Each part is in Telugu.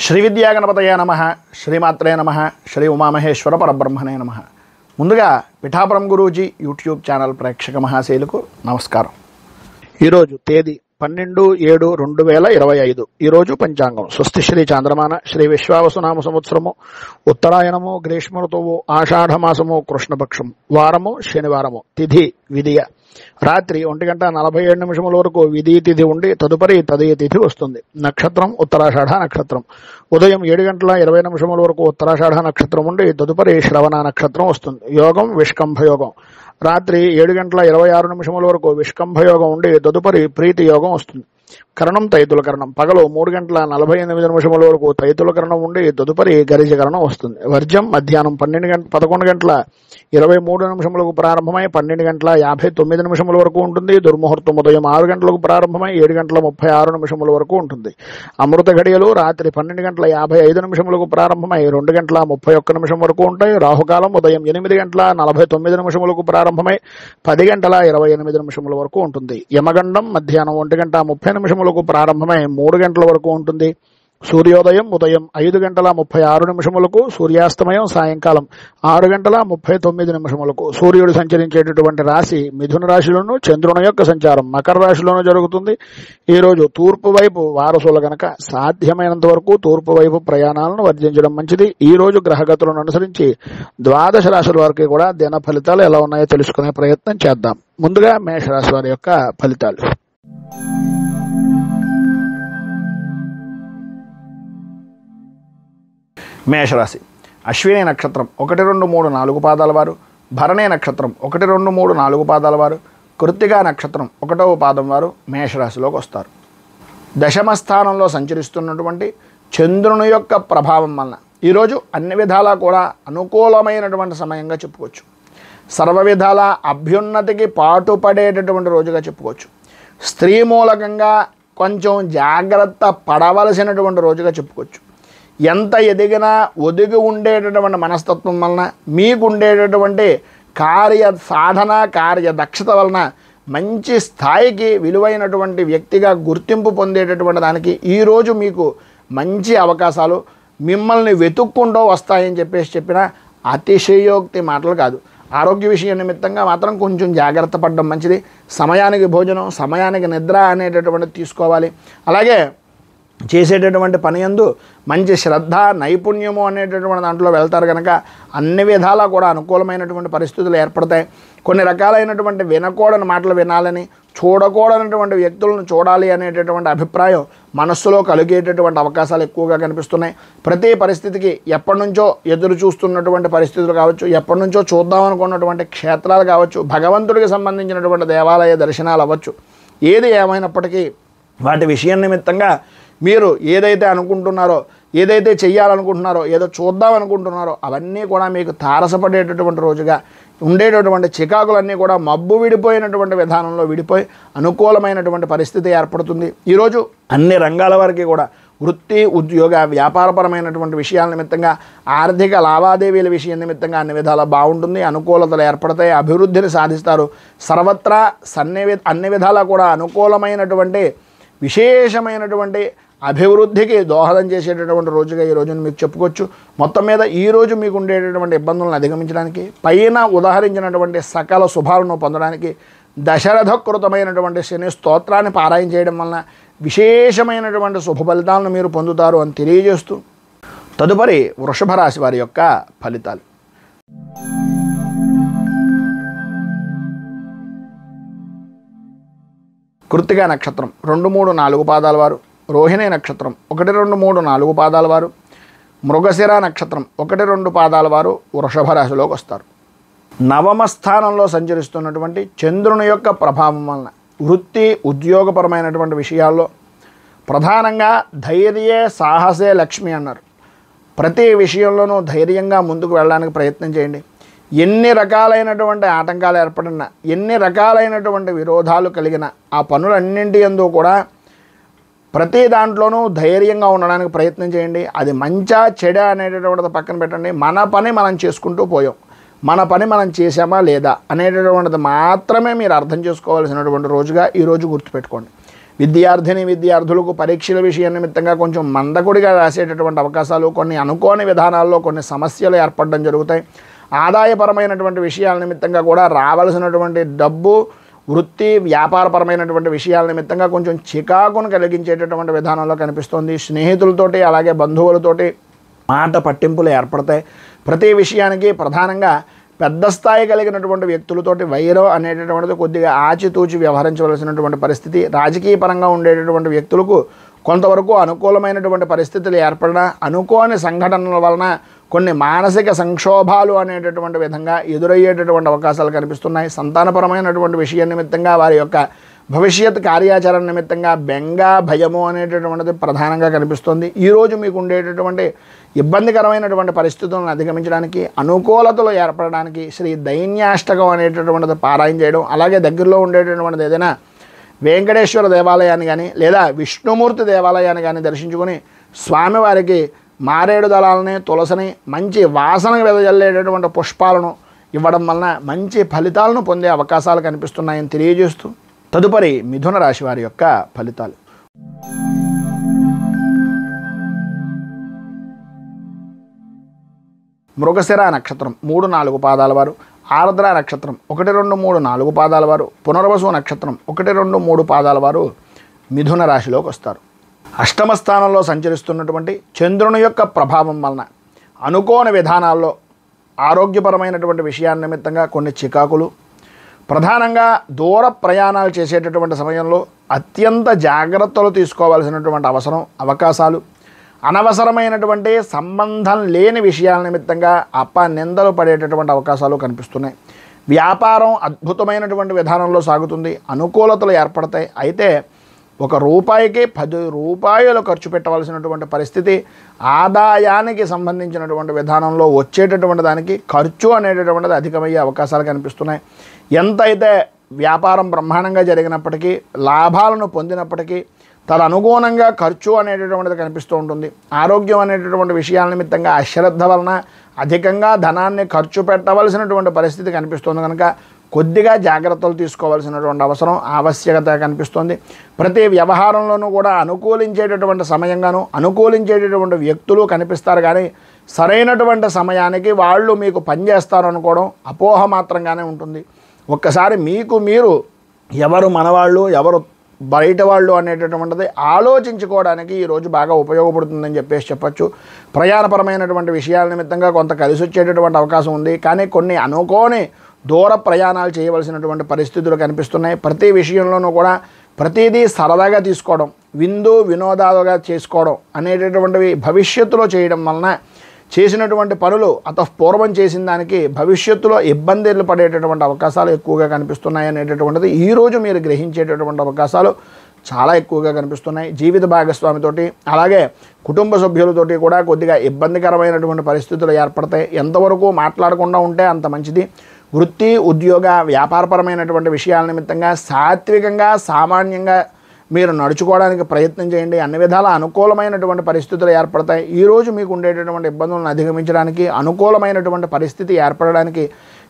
శ్రీ విద్యాగణపతయ నమః, శ్రీమాత్రే నమః, శ్రీ ఉమామహేశ్వర పరబ్రహ్మణే నమః. ముందుగా పిఠాపురం గురూజీ యూట్యూబ్ ఛానల్ ప్రేక్షక మహాశైలకు నమస్కారం. ఈరోజు తేదీ 12/7/2025. ఈరోజు పంచాంగం స్వస్తి శ్రీ చాంద్రమాన శ్రీ విశ్వావసునామ సంవత్సరము, ఉత్తరాయణము, గ్రీష్మ ఋతువు, ఆషాఢమాసము, కృష్ణపక్షం, వారము శనివారము, తిథి విధియ. రాత్రి 1:47 వరకు విధి తిథి ఉండి తదుపరి తదియ తిథి వస్తుంది. నక్షత్రం ఉత్తరాషాఢ నక్షత్రం. ఉదయం 7:20 వరకు ఉత్తరాషాఢ నక్షత్రం ఉండి తదుపరి శ్రవణ నక్షత్రం వస్తుంది. యోగం విష్కంభ యోగం. రాత్రి 7:26 వరకు విష్కంభ యోగం ఉండి తదుపరి ప్రీతి యోగం వస్తుంది. కరణం తైతుల కరణం. పగలు 3:48 వరకు తైతుల కరణం ఉండి తదుపరి గరిజ కరణం వస్తుంది. వర్జం మధ్యాహ్నం 11:23 ప్రారంభమై 12:59 వరకు ఉంటుంది. దుర్ముహూర్తం ఉదయం 6 గంటలకు ప్రారంభమై 7:36 వరకు ఉంటుంది. అమృత ఘడియలు రాత్రి 12:55 ప్రారంభమై 2:31 వరకు ఉంటాయి. రాహుకాలం ఉదయం 8:49 ప్రారంభమై 10:28 వరకు ఉంటుంది. యమగండం మధ్యాహ్నం 1:30 ప్రారంభమై 3 గంటల వరకు ఉంటుంది. సూర్యోదయం ఉదయం 5:36 సూర్యాస్తమయం సాయంకాలం 6:39 సూర్యుడు సంచరించేటటువంటి రాశి మిథున రాశిలోను, చంద్రుని యొక్క సంచారం మకర రాశిలోను జరుగుతుంది. ఈ రోజు తూర్పు వైపు వారసులు గనక సాధ్యమైనంత వరకు తూర్పు వైపు ప్రయాణాలను వర్జించడం మంచిది. ఈ రోజు గ్రహగతులను అనుసరించి 12 రాశుల వారికి కూడా దిన ఫలితాలు ఎలా ఉన్నాయో తెలుసుకునే ప్రయత్నం చేద్దాం. ముందుగా మేషరాశి వారి యొక్క ఫలితాలు. మేషరాశి అశ్విని నక్షత్రం 1, 2, 3, 4 పాదాల వారు, భరణి నక్షత్రం 1, 2, 3, 4 పాదాల వారు, కృత్తికా నక్షత్రం 1వ పాదం వారు మేషరాశిలోకి వస్తారు. దశమ స్థానంలో సంచరిస్తున్నటువంటి చంద్రుని యొక్క ప్రభావం వలన ఈరోజు అన్ని విధాలా కూడా అనుకూలమైనటువంటి సమయంగా చెప్పుకోవచ్చు. సర్వ విధాల అభ్యున్నతికి పాటుపడేటటువంటి రోజుగా చెప్పుకోవచ్చు. స్త్రీ మూలకంగా కొంచెం జాగ్రత్త పడవలసినటువంటి రోజుగా చెప్పుకోవచ్చు. ఎంత ఎదిగినా ఒదిగి ఉండేటటువంటి మనస్తత్వం వలన మీకు ఉండేటటువంటి కార్య సాధన కార్య దక్షత వలన మంచి స్థాయికి విలువైనటువంటి వ్యక్తిగా గుర్తింపు పొందేటటువంటి దానికి ఈరోజు మీకు మంచి అవకాశాలు మిమ్మల్ని వెతుక్కుంటూ వస్తాయని చెప్పిన అతిశయోక్తి మాటలు కాదు. ఆరోగ్య విషయం నిమిత్తంగా మాత్రం కొంచెం జాగ్రత్త పడడం మంచిది. సమయానికి భోజనం, సమయానికి నిద్ర అనేటటువంటిది తీసుకోవాలి. అలాగే చేసేటటువంటి పని యందు మంచి శ్రద్ధ, నైపుణ్యము అనేటటువంటి దాంట్లో వెళ్తారు కనుక అన్ని విధాలా కూడా అనుకూలమైనటువంటి పరిస్థితులు ఏర్పడతాయి. కొన్ని రకాలైనటువంటి వినకూడని మాటలు వినాలని, చూడకూడనటువంటి వ్యక్తులను చూడాలి అనేటటువంటి అభిప్రాయం మనస్సులో కలిగేటటువంటి అవకాశాలు ఎక్కువగా కనిపిస్తున్నాయి. ప్రతి పరిస్థితికి ఎప్పటి నుంచో ఎదురు చూస్తున్నటువంటి పరిస్థితులు కావచ్చు, ఎప్పటి నుంచో చూద్దామనుకున్నటువంటి క్షేత్రాలు కావచ్చు, భగవంతుడికి సంబంధించినటువంటి దేవాలయ దర్శనాలు అవ్వచ్చు, ఏది ఏమైనప్పటికీ వాటి విషయం నిమిత్తంగా మీరు ఏదైతే అనుకుంటున్నారో, ఏదైతే చెయ్యాలనుకుంటున్నారో, ఏదో చూద్దామనుకుంటున్నారో అవన్నీ కూడా మీకు తారసపడేటటువంటి రోజుగా ఉండేటటువంటి చికాకులన్నీ కూడా మబ్బు విడిపోయినటువంటి విధానంలో విడిపోయి అనుకూలమైనటువంటి పరిస్థితి ఏర్పడుతుంది. ఈరోజు అన్ని రంగాల వారికి కూడా వృత్తి, ఉద్యోగ, వ్యాపారపరమైనటువంటి విషయాల నిమిత్తంగా, ఆర్థిక లావాదేవీల విషయం నిమిత్తంగా అన్ని విధాలా బాగుంటుంది. అనుకూలతలు ఏర్పడతాయి, అభివృద్ధిని సాధిస్తారు. సర్వత్రా అన్ని విధాలా కూడా అనుకూలమైనటువంటి విశేషమైనటువంటి అభివృద్ధికి దోహదం చేసేటటువంటి రోజుగా ఈ రోజును మీకు చెప్పుకోవచ్చు. మొత్తం మీద ఈరోజు మీకు ఉండేటటువంటి ఇబ్బందులను అధిగమించడానికి, పైన ఉదాహరించినటువంటి సకల శుభాలను పొందడానికి దశరథకృతమైనటువంటి శని స్తోత్రాన్ని పారాయణ చేయడం వలన విశేషమైనటువంటి శుభ ఫలితాలను మీరు పొందుతారు అని తెలియజేస్తూ తదుపరి వృషభ రాశి వారి యొక్క ఫలితాలు. కృత్తికా నక్షత్రం 2, 3, 4 పాదాల వారు, రోహిణి నక్షత్రం 1, 2, 3, 4 పాదాల వారు, మృగశిర నక్షత్రం 1, 2 పాదాల వారు వృషభ రాశిలోకి వస్తారు. నవమ స్థానంలో సంచరిస్తున్నటువంటి చంద్రుని యొక్క ప్రభావం వలన వృత్తి, ఉద్యోగపరమైనటువంటి విషయాల్లో ప్రధానంగా ధైర్యే సాహసే లక్ష్మి అన్నారు. ప్రతి విషయంలోనూ ధైర్యంగా ముందుకు వెళ్ళడానికి ప్రయత్నం చేయండి. ఎన్ని రకాలైనటువంటి ఆటంకాలు ఏర్పడినా, ఎన్ని రకాలైనటువంటి విరోధాలు కలిగిన ఆ పనులన్నింటి యందు కూడా ప్రతి దాంట్లోనూ ధైర్యంగా ఉండడానికి ప్రయత్నం చేయండి. అది మంచా చెడ అనేటటువంటిది పక్కన పెట్టండి. మన పని మనం చేసుకుంటూ పోయాం, మన పని మనం చేసామా లేదా అనేటటువంటిది మాత్రమే మీరు అర్థం చేసుకోవాల్సినటువంటి రోజుగా ఈరోజు గుర్తుపెట్టుకోండి. విద్యార్థులకు పరీక్షల విషయం నిమిత్తంగా కొంచెం మందకొడిగా రాసేటటువంటి అవకాశాలు, కొన్ని అనుకోని విధానాల్లో కొన్ని సమస్యలు ఏర్పడడం జరుగుతాయి. ఆదాయపరమైనటువంటి విషయాల నిమిత్తంగా కూడా రావాల్సినటువంటి డబ్బు, వృత్తి, వ్యాపారపరమైనటువంటి విషయాల నిమిత్తంగా కొంచెం చికాకును కలిగించేటటువంటి విధానంలో కనిపిస్తుంది. స్నేహితులతోటి అలాగే బంధువులతోటి మాట పట్టింపులు ఏర్పడతాయి. ప్రతి విషయానికి ప్రధానంగా పెద్ద స్థాయి కలిగినటువంటి వ్యక్తులతోటి వైరం అనేటటువంటిది కొద్దిగా ఆచితూచి వ్యవహరించవలసినటువంటి పరిస్థితి. రాజకీయ పరంగా ఉండేటటువంటి వ్యక్తులకు కొంతవరకు అనుకూలమైనటువంటి పరిస్థితులు ఏర్పడిన అనుకోని సంఘటనల వలన కొన్ని మానసిక సంక్షోభాలు అనేటటువంటి విధంగా ఎదురయ్యేటటువంటి అవకాశాలు కనిపిస్తున్నాయి. సంతానపరమైనటువంటి విషయం నిమిత్తంగా వారి యొక్క భవిష్యత్ కార్యాచరణ నిమిత్తంగా బెంగ, భయము అనేటటువంటిది ప్రధానంగా కనిపిస్తుంది. ఈరోజు మీకు ఉండేటటువంటి ఇబ్బందికరమైనటువంటి పరిస్థితులను అధిగమించడానికి, అనుకూలతలు ఏర్పడడానికి శ్రీ దైన్యాష్టకం అనేటటువంటిది పారాయణ చేయడం, అలాగే దగ్గరలో ఉండేటటువంటిది ఏదైనా వెంకటేశ్వర దేవాలయాన్ని కానీ లేదా విష్ణుమూర్తి దేవాలయాన్ని కానీ దర్శించుకొని స్వామివారికి మారేడు దళాలని, తులసిని, మంచి వాసన వెదజల్లేటటువంటి పుష్పాలను ఇవ్వడం వలన మంచి ఫలితాలను పొందే అవకాశాలు కనిపిస్తున్నాయని తెలియజేస్తూ తదుపరి మిథున రాశి వారి యొక్క ఫలితాలు. మృగశిర నక్షత్రం 3, 4 పాదాల వారు, ఆర్ద్ర నక్షత్రం 1, 2, 3, 4 పాదాల వారు, పునర్వసు నక్షత్రం 1, 2, 3 పాదాల వారు మిథున రాశిలోకి వస్తారు. అష్టమ స్థానంలో సంచరిస్తున్నటువంటి చంద్రుని యొక్క ప్రభావం వలన అనుకోని విధానాల్లో ఆరోగ్యపరమైనటువంటి విషయాల నిమిత్తంగా కొన్ని చికాకులు, ప్రధానంగా దూర ప్రయాణాలు చేసేటటువంటి సమయంలో అత్యంత జాగ్రత్తలు తీసుకోవాల్సినటువంటి అవకాశాలు, అనవసరమైనటువంటి సంబంధం లేని విషయాల నిమిత్తంగా నిందలు పడేటటువంటి అవకాశాలు కనిపిస్తున్నాయి. వ్యాపారం అద్భుతమైనటువంటి విధానంలో సాగుతుంది, అనుకూలతలు ఏర్పడతాయి. అయితే ₹1కి 10 రూపాయలు ఖర్చు పెట్టవలసినటువంటి పరిస్థితి, ఆదాయానికి సంబంధించినటువంటి విధానంలో వచ్చేటటువంటి దానికి ఖర్చు అనేటటువంటిది అధికమయ్యే అవకాశాలు కనిపిస్తున్నాయి. ఎంతైతే వ్యాపారం బ్రహ్మాండంగా జరిగినప్పటికీ, లాభాలను పొందినప్పటికీ తదనుగుణంగా ఖర్చు అనేటటువంటిది కనిపిస్తూ ఉంటుంది. ఆరోగ్యం అనేటటువంటి విషయాల నిమిత్తంగా అశ్రద్ధ వలన అధికంగా ధనాన్ని ఖర్చు పెట్టవలసినటువంటి పరిస్థితి కనిపిస్తుంది. కనుక కొద్దిగా జాగ్రత్తలు తీసుకోవాల్సినటువంటి ఆవశ్యకత కనిపిస్తుంది. ప్రతి వ్యవహారంలోనూ కూడా అనుకూలించేటటువంటి సమయంగాను అనుకూలించేటటువంటి వ్యక్తులు కనిపిస్తారు, కానీ సరైనటువంటి సమయానికి వాళ్ళు మీకు పనిచేస్తారు అనుకోవడం అపోహ మాత్రంగానే ఉంటుంది. ఒక్కసారి మీకు మీరు ఎవరు మనవాళ్ళు, ఎవరు బయట వాళ్ళు అనేటటువంటిది ఆలోచించుకోవడానికి ఈరోజు బాగా ఉపయోగపడుతుందని చెప్పచ్చు. ప్రయాణపరమైనటువంటి విషయాల నిమిత్తంగా కొంత కలిసి వచ్చేటటువంటి అవకాశం ఉంది, కానీ కొన్ని అనుకోని దూర ప్రయాణాలు చేయవలసినటువంటి పరిస్థితులు కనిపిస్తున్నాయి. ప్రతి విషయంలోనూ కూడా ప్రతిదీ సరదాగా తీసుకోవడం, వినోదాలుగా చేసుకోవడం అనేటటువంటివి భవిష్యత్తులో చేయడం వలన చేసినటువంటి పనులు పూర్వం చేసిన దానికి భవిష్యత్తులో ఇబ్బందులు పడేటటువంటి అవకాశాలు ఎక్కువగా కనిపిస్తున్నాయి అనేటటువంటిది ఈరోజు మీరు గ్రహించేటటువంటి అవకాశాలు చాలా ఎక్కువగా కనిపిస్తున్నాయి. జీవిత భాగస్వామితోటి అలాగే కుటుంబ సభ్యులతోటి కూడా కొద్దిగా ఇబ్బందికరమైనటువంటి పరిస్థితులు ఏర్పడతాయి. ఎంతవరకు మాట్లాడకుండా ఉంటే అంత మంచిది. వృత్తి, ఉద్యోగ, వ్యాపారపరమైనటువంటి విషయాల నిమిత్తంగా సాత్వికంగా, సామాన్యంగా మీరు నడుచుకోవడానికి ప్రయత్నం చేయండి. అన్ని విధాల అనుకూలమైనటువంటి పరిస్థితులు ఏర్పడతాయి. ఈరోజు మీకు ఉండేటటువంటి ఇబ్బందులను అధిగమించడానికి, అనుకూలమైనటువంటి పరిస్థితి ఏర్పడడానికి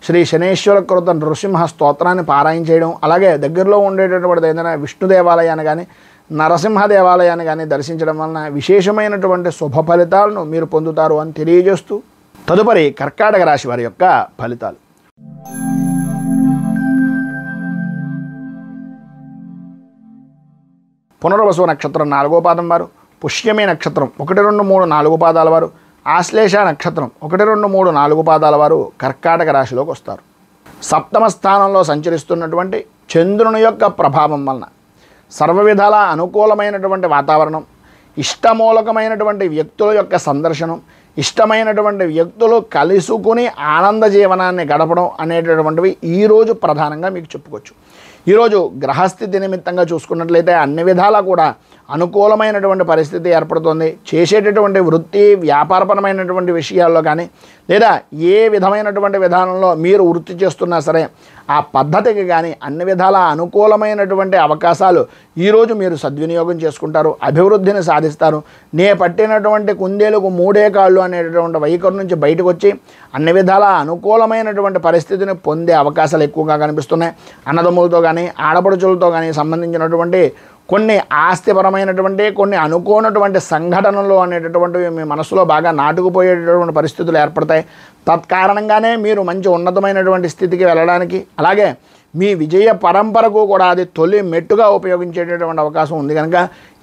శ్రీ శనేశ్వర కృత నృసింహ స్తోత్రాన్ని పారాయణ చేయడం, అలాగే దగ్గరలో ఉండేటటువంటి ఏదైనా విష్ణు దేవాలయాన్ని కానీ నరసింహ దేవాలయాన్ని కానీ దర్శించడం వలన విశేషమైనటువంటి శుభ ఫలితాలను మీరు పొందుతారు అని తెలియజేస్తూ తదుపరి కర్కాటక రాశి వారి యొక్క ఫలితాలు. పునర్వసు నక్షత్రం 4వ పాదం వారు, పుష్యమి నక్షత్రం 1, 2, 3, 4 పాదాల వారు, ఆశ్లేష నక్షత్రం 1, 2, 3, 4 పాదాల వారు కర్కాటక రాశిలోకి వస్తారు. సప్తమ స్థానంలో సంచరిస్తున్నటువంటి చంద్రుని యొక్క ప్రభావం వలన సర్వ విధాల అనుకూలమైనటువంటి వాతావరణం, ఇష్టమూలకమైనటువంటి వ్యక్తుల యొక్క సందర్శనం, ఇష్టమైనటువంటి వ్యక్తులు కలుసుకుని ఆనంద జీవనాన్ని గడపడం అనేటటువంటివి ఈరోజు ప్రధానంగా మీకు చెప్పుకోవచ్చు. ఈరోజు గ్రహస్థితి నిమిత్తంగా చూసుకున్నట్లయితే అన్ని విధాలా కూడా అనుకూలమైనటువంటి పరిస్థితి ఏర్పడుతుంది. చేసేటటువంటి వృత్తి, వ్యాపారపరమైనటువంటి విషయాల్లో కానీ లేదా ఏ విధమైనటువంటి విధానంలో మీరు వృత్తి చేస్తున్నా సరే ఆ పద్ధతికి కానీ అన్ని విధాల అనుకూలమైనటువంటి అవకాశాలు ఈరోజు మీరు సద్వినియోగం చేసుకుంటారు, అభివృద్ధిని సాధిస్తారు. నే పట్టినటువంటి కుందేలకు 3 కాళ్ళు అనేటటువంటి వైఖరి నుంచి బయటకు వచ్చి అన్ని విధాల అనుకూలమైనటువంటి పరిస్థితిని పొందే అవకాశాలు ఎక్కువగా కనిపిస్తున్నాయి. అన్నదమ్ములతో కానీ ఆడపడుచులతో కానీ సంబంధించినటువంటి కొన్ని ఆస్తిపరమైనటువంటి కొన్ని అనుకోనటువంటి సంఘటనలు అనేటటువంటివి మీ మనసులో బాగా నాటుకుపోయేటటువంటి పరిస్థితులు ఏర్పడతాయి. తత్కారణంగానే మీరు మంచి ఉన్నతమైనటువంటి స్థితికి వెళ్ళడానికి, అలాగే మీ విజయ పరంపరకు కూడా అది తొలి మెట్టుగా ఉపయోగించేటటువంటి అవకాశం ఉంది. కనుక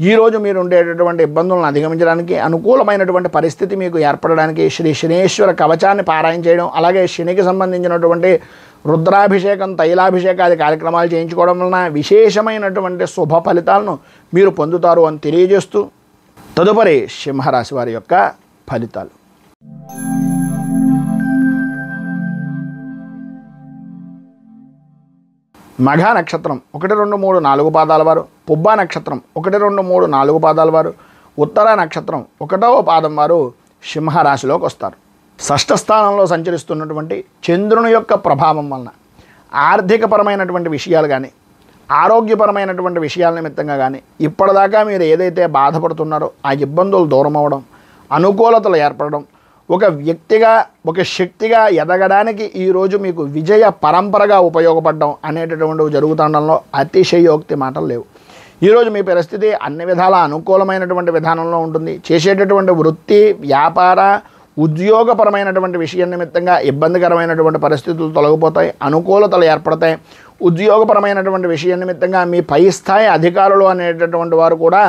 ఈరోజు మీరు ఉండేటటువంటి ఇబ్బందులను అధిగమించడానికి, అనుకూలమైనటువంటి పరిస్థితి మీకు ఏర్పడడానికి శ్రీ శనేశ్వర కవచాన్ని పారాయణ చేయడం, అలాగే శనికి సంబంధించినటువంటి రుద్రాభిషేకం, తైలాభిషేకాది కార్యక్రమాలు చేయించుకోవడం వలన విశేషమైనటువంటి శుభ ఫలితాలను మీరు పొందుతారు అని తెలియజేస్తూ, తదుపరి సింహరాశి వారి యొక్క ఫలితాలు. మఘ నక్షత్రం 1, 2, 3, 4 పాదాల వారు, పుబ్బ నక్షత్రం 1, 2, 3, 4 పాదాల వారు, ఉత్తర నక్షత్రం 1వ పాదం వారు సింహరాశిలోకి వస్తారు. షష్ఠ స్థానంలో సంచరిస్తున్నటువంటి చంద్రుని యొక్క ప్రభావం వలన ఆర్థికపరమైనటువంటి విషయాలు కానీ, ఆరోగ్యపరమైనటువంటి విషయాల నిమిత్తంగా కానీ, ఇప్పటిదాకా మీరు ఏదైతే బాధపడుతున్నారో ఆ ఇబ్బందులు దూరం అవ్వడం, అనుకూలతలు ఏర్పడడం, ఒక వ్యక్తిగా ఒక శక్తిగా ఎదగడానికి ఈరోజు మీకు విజయ పరంపరగా ఉపయోగపడడం అనేటటువంటివి జరుగుతుండడంలో అతిశయోక్తి మాటలు లేవు. ఈరోజు మీ పరిస్థితి అన్ని విధాల అనుకూలమైనటువంటి విధానంలో ఉంటుంది. చేసేటటువంటి వృత్తి, వ్యాపార, ఉద్యోగపరమైనటువంటి విషయం నిమిత్తంగా ఇబ్బందికరమైనటువంటి పరిస్థితులు తొలగిపోతాయి, అనుకూలతలు ఏర్పడతాయి. ఉద్యోగపరమైనటువంటి విషయం నిమిత్తంగా మీ పై స్థాయి అధికారులు అనేటటువంటి వారు కూడా